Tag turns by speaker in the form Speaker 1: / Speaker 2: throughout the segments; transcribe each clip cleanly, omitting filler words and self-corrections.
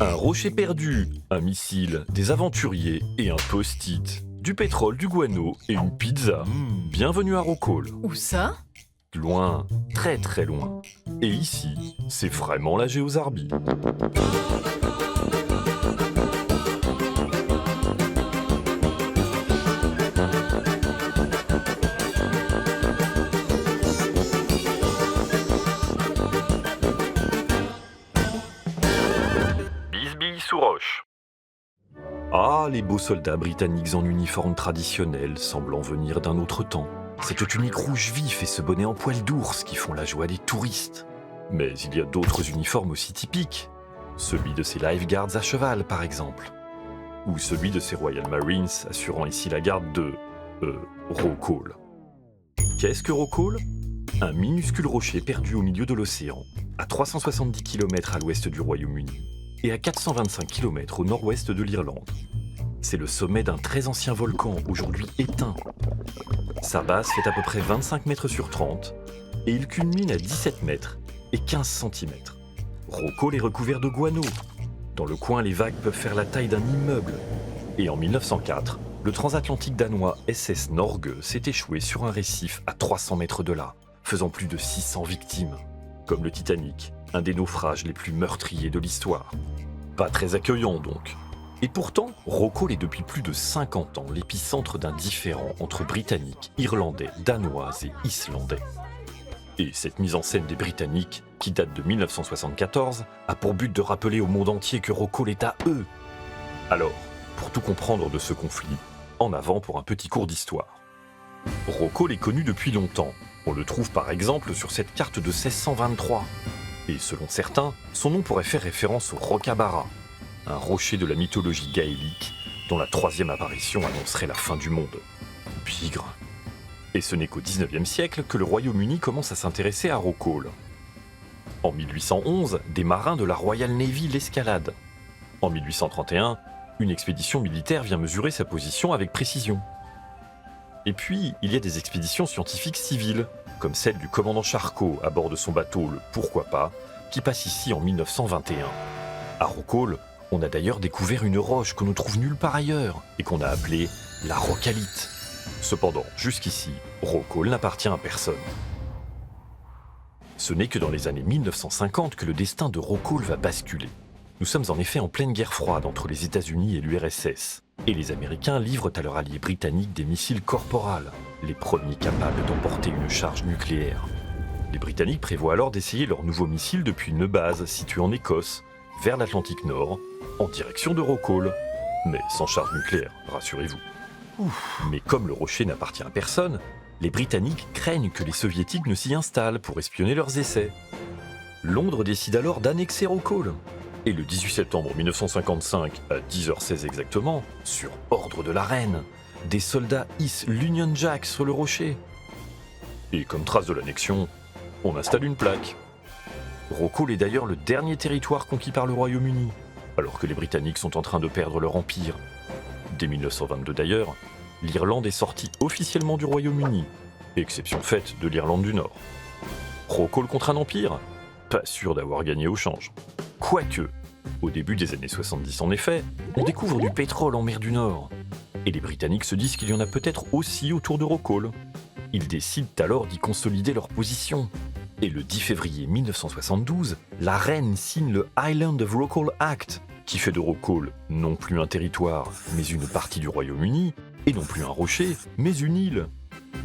Speaker 1: Un rocher perdu, un missile, des aventuriers et un post-it. Du pétrole, du guano et une pizza. Bienvenue à Rockall.
Speaker 2: Où ça?
Speaker 1: Loin, très très loin. Et ici, c'est vraiment la Géozarbie. Bisbille sous roche. Ah, les beaux soldats britanniques en uniforme traditionnel, semblant venir d'un autre temps. Cette tunique rouge vif et ce bonnet en poil d'ours qui font la joie des touristes. Mais il y a d'autres uniformes aussi typiques. Celui de ces lifeguards à cheval, par exemple. Ou celui de ces Royal Marines assurant ici la garde de... Rockall. Qu'est-ce que Rockall ? Un minuscule rocher perdu au milieu de l'océan, à 370 km à l'ouest du Royaume-Uni et à 425 km au nord-ouest de l'Irlande. C'est le sommet d'un très ancien volcan, aujourd'hui éteint. Sa base fait à peu près 25 mètres sur 30 et il culmine à 17 mètres et 15 cm. Rockall est recouvert de guano. Dans le coin, les vagues peuvent faire la taille d'un immeuble. Et en 1904, le transatlantique danois SS Norge s'est échoué sur un récif à 300 mètres de là, faisant plus de 600 victimes. Comme le Titanic, un des naufrages les plus meurtriers de l'histoire. Pas très accueillant donc. Et pourtant, Rockall est depuis plus de 50 ans l'épicentre d'un différend entre Britanniques, Irlandais, Danois et Islandais. Et cette mise en scène des Britanniques, qui date de 1974, a pour but de rappeler au monde entier que Rockall est à eux. Alors, pour tout comprendre de ce conflit, en avant pour un petit cours d'histoire. Rockall est connu depuis longtemps. On le trouve par exemple sur cette carte de 1623. Et selon certains, son nom pourrait faire référence au Rockabara, un rocher de la mythologie gaélique dont la troisième apparition annoncerait la fin du monde. Bigre. Et ce n'est qu'au XIXe siècle que le Royaume-Uni commence à s'intéresser à Rockall. En 1811, des marins de la Royal Navy l'escaladent. En 1831, une expédition militaire vient mesurer sa position avec précision. Et puis, il y a des expéditions scientifiques civiles, comme celle du commandant Charcot à bord de son bateau, le Pourquoi pas, qui passe ici en 1921. À Rockall, on a d'ailleurs découvert une roche qu'on ne trouve nulle part ailleurs et qu'on a appelée la Rockallite. Cependant, jusqu'ici, Rockall n'appartient à personne. Ce n'est que dans les années 1950 que le destin de Rockall va basculer. Nous sommes en effet en pleine guerre froide entre les États-Unis et l'URSS, et les Américains livrent à leurs alliés britanniques des missiles Corporal, les premiers capables d'emporter une charge nucléaire. Les Britanniques prévoient alors d'essayer leur nouveau missile depuis une base située en Écosse, vers l'Atlantique Nord, en direction de Rockall, mais sans charge nucléaire, rassurez-vous. Mais comme le rocher n'appartient à personne, les Britanniques craignent que les Soviétiques ne s'y installent pour espionner leurs essais. Londres décide alors d'annexer Rockall. Et le 18 septembre 1955, à 10h16 exactement, sur ordre de la reine, des soldats hissent l'Union Jack sur le rocher. Et comme trace de l'annexion, on installe une plaque. Rockall est d'ailleurs le dernier territoire conquis par le Royaume-Uni, alors que les Britanniques sont en train de perdre leur empire. Dès 1922 d'ailleurs, l'Irlande est sortie officiellement du Royaume-Uni, exception faite de l'Irlande du Nord. Rockall contre un empire ? Pas sûr d'avoir gagné au change. Quoique, au début des années 70 en effet, on découvre du pétrole en mer du Nord. Et les Britanniques se disent qu'il y en a peut-être aussi autour de Rockall. Ils décident alors d'y consolider leur position. Et le 10 février 1972, la reine signe le Island of Rockall Act, qui fait de Rockall non plus un territoire, mais une partie du Royaume-Uni, et non plus un rocher, mais une île.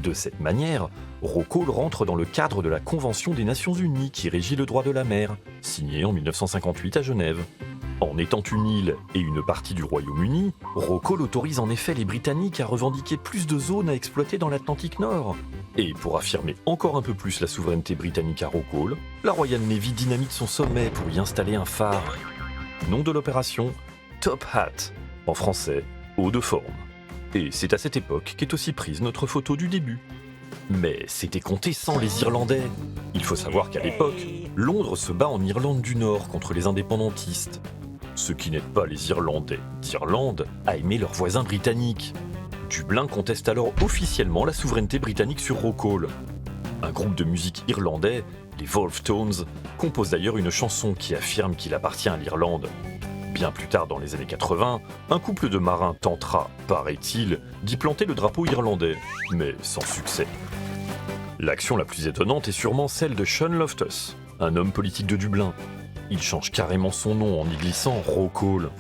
Speaker 1: De cette manière, Rockall rentre dans le cadre de la Convention des Nations Unies qui régit le droit de la mer, signée en 1958 à Genève. En étant une île et une partie du Royaume-Uni, Rockall autorise en effet les Britanniques à revendiquer plus de zones à exploiter dans l'Atlantique Nord. Et pour affirmer encore un peu plus la souveraineté britannique à Rockall, la Royal Navy dynamite son sommet pour y installer un phare. Nom de l'opération, Top Hat, en français, haut de forme. Et c'est à cette époque qu'est aussi prise notre photo du début. Mais c'était compté sans les Irlandais. Il faut savoir qu'à l'époque, Londres se bat en Irlande du Nord contre les indépendantistes. Ce qui n'aide pas les Irlandais d'Irlande à aimer leurs voisins britanniques. Dublin conteste alors officiellement la souveraineté britannique sur Rockall. Un groupe de musique irlandais, les Wolfe Tones, compose d'ailleurs une chanson qui affirme qu'il appartient à l'Irlande. Bien plus tard dans les années 80, un couple de marins tentera, paraît-il, d'y planter le drapeau irlandais, mais sans succès. L'action la plus étonnante est sûrement celle de Sean Loftus, un homme politique de Dublin. Il change carrément son nom en y glissant Rocall.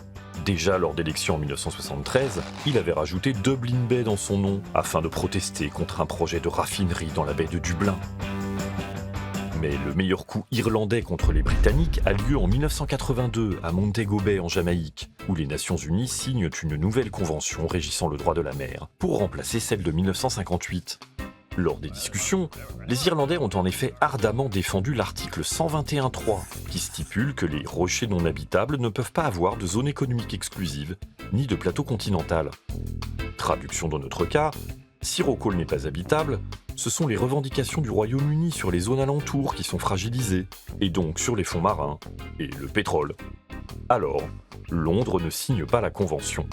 Speaker 1: Déjà lors d'élections en 1973, il avait rajouté Dublin Bay dans son nom afin de protester contre un projet de raffinerie dans la baie de Dublin. Mais le meilleur coup irlandais contre les Britanniques a lieu en 1982 à Montego Bay en Jamaïque, où les Nations Unies signent une nouvelle convention régissant le droit de la mer pour remplacer celle de 1958. Lors des discussions, les Irlandais ont en effet ardemment défendu l'article 121.3 qui stipule que les rochers non habitables ne peuvent pas avoir de zone économique exclusive ni de plateau continental. Traduction dans notre cas, si Rocall n'est pas habitable, ce sont les revendications du Royaume-Uni sur les zones alentours qui sont fragilisées, et donc sur les fonds marins et le pétrole. Alors, Londres ne signe pas la convention.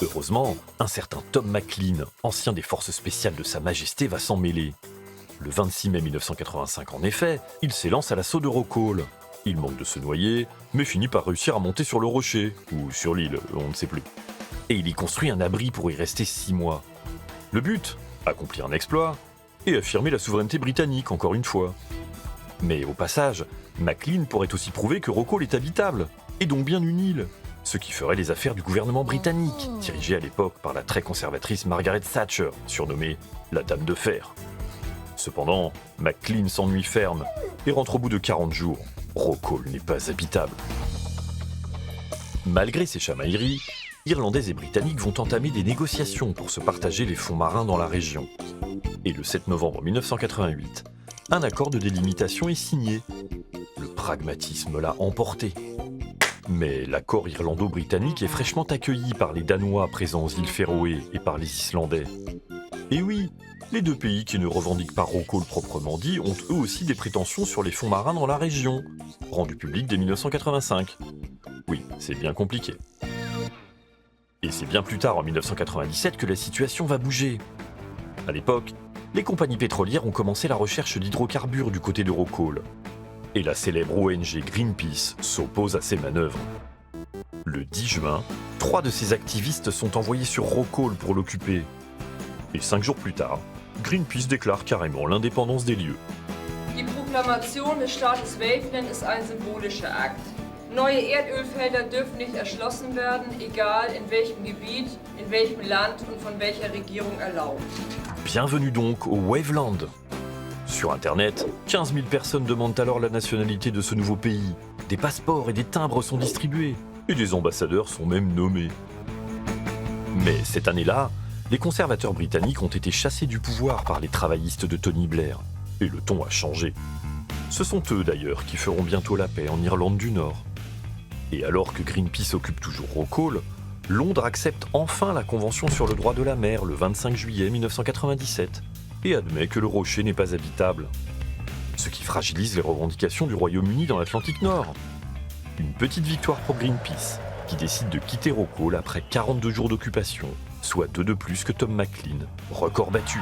Speaker 1: Heureusement, un certain Tom McLean, ancien des forces spéciales de Sa Majesté, va s'en mêler. Le 26 mai 1985, en effet, il s'élance à l'assaut de Rocall. Il manque de se noyer, mais finit par réussir à monter sur le rocher, ou sur l'île, on ne sait plus. Et il y construit un abri pour y rester 6 mois. Le but ? Accomplir un exploit, et affirmer la souveraineté britannique, encore une fois. Mais au passage, McLean pourrait aussi prouver que Rocall est habitable, et donc bien une île. Ce qui ferait les affaires du gouvernement britannique, dirigé à l'époque par la très conservatrice Margaret Thatcher, surnommée la Dame de Fer. Cependant, McLean s'ennuie ferme et rentre au bout de 40 jours. Rocall n'est pas habitable. Malgré ces chamailleries, Irlandais et Britanniques vont entamer des négociations pour se partager les fonds marins dans la région. Et le 7 novembre 1988, un accord de délimitation est signé. Le pragmatisme l'a emporté. Mais l'accord irlando-britannique est fraîchement accueilli par les Danois présents aux îles Féroé et par les Islandais. Et oui, les deux pays qui ne revendiquent pas Rocall proprement dit ont eux aussi des prétentions sur les fonds marins dans la région, rendues publiques dès 1985. Oui, c'est bien compliqué. Et c'est bien plus tard, en 1997, que la situation va bouger. À l'époque, les compagnies pétrolières ont commencé la recherche d'hydrocarbures du côté de Rocall. Et la célèbre ONG Greenpeace s'oppose à ces manœuvres. Le 10 juin, 3 de ces activistes sont envoyés sur Rocall pour l'occuper. Et 5 jours plus tard, Greenpeace déclare carrément l'indépendance des lieux.
Speaker 2: Die Proklamation des Staates Waveland ist ein symbolischer Akt. Neue Erdölfelder dürfen nicht erschlossen werden, egal in welchem Gebiet, in welchem Land und von welcher Regierung erlaubt.
Speaker 1: Bienvenue donc au Waveland. Sur Internet, 15 000 personnes demandent alors la nationalité de ce nouveau pays. Des passeports et des timbres sont distribués, et des ambassadeurs sont même nommés. Mais cette année-là, les conservateurs britanniques ont été chassés du pouvoir par les travaillistes de Tony Blair, et le ton a changé. Ce sont eux d'ailleurs qui feront bientôt la paix en Irlande du Nord. Et alors que Greenpeace occupe toujours Rocall, Londres accepte enfin la Convention sur le droit de la mer le 25 juillet 1997 et admet que le rocher n'est pas habitable. Ce qui fragilise les revendications du Royaume-Uni dans l'Atlantique Nord. Une petite victoire pour Greenpeace, qui décide de quitter Rocall après 42 jours d'occupation, soit 2 de plus que Tom McLean, record battu.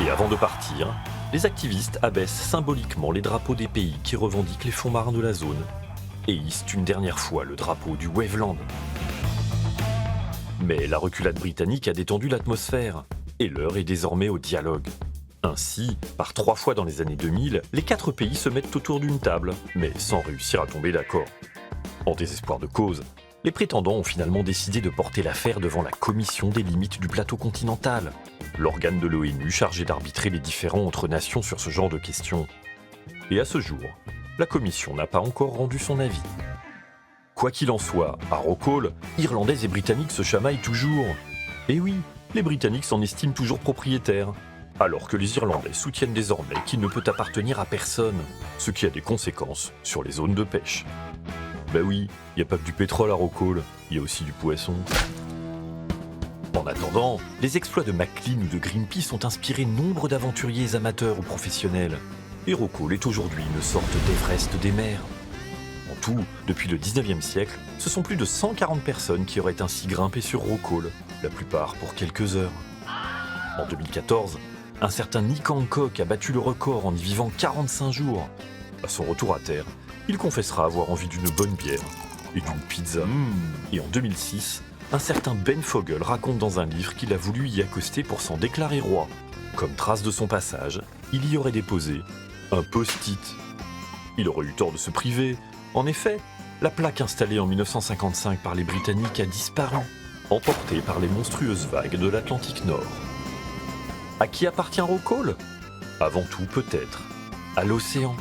Speaker 1: Et avant de partir, les activistes abaissent symboliquement les drapeaux des pays qui revendiquent les fonds marins de la zone et hissent une dernière fois le drapeau du Waveland. Mais la reculade britannique a détendu l'atmosphère, et l'heure est désormais au dialogue. Ainsi, par 3 fois dans les années 2000, les 4 pays se mettent autour d'une table, mais sans réussir à tomber d'accord. En désespoir de cause, les prétendants ont finalement décidé de porter l'affaire devant la Commission des limites du plateau continental, l'organe de l'ONU chargé d'arbitrer les différends entre nations sur ce genre de questions. Et à ce jour, la Commission n'a pas encore rendu son avis. Quoi qu'il en soit, à Rocall, Irlandais et Britanniques se chamaillent toujours. Et oui, les Britanniques s'en estiment toujours propriétaires, alors que les Irlandais soutiennent désormais qu'il ne peut appartenir à personne, ce qui a des conséquences sur les zones de pêche. Bah oui, il n'y a pas que du pétrole à Rocall, il y a aussi du poisson. En attendant, les exploits de McLean ou de Greenpeace ont inspiré nombre d'aventuriers amateurs ou professionnels. Et Rocall est aujourd'hui une sorte d'Everest des mers. En tout, depuis le 19e siècle, ce sont plus de 140 personnes qui auraient ainsi grimpé sur Rocall, la plupart pour quelques heures. En 2014, un certain Nick Hancock a battu le record en y vivant 45 jours. À son retour à terre, Il confessera avoir envie d'une bonne bière et d'une pizza. Et en 2006, un certain Ben Fogel raconte dans un livre qu'il a voulu y accoster pour s'en déclarer roi. Comme trace de son passage, il y aurait déposé un post-it. Il aurait eu tort de se priver. En effet, la plaque installée en 1955 par les Britanniques a disparu, emportée par les monstrueuses vagues de l'Atlantique Nord. À qui appartient Rockall ? Avant tout, peut-être, à l'océan.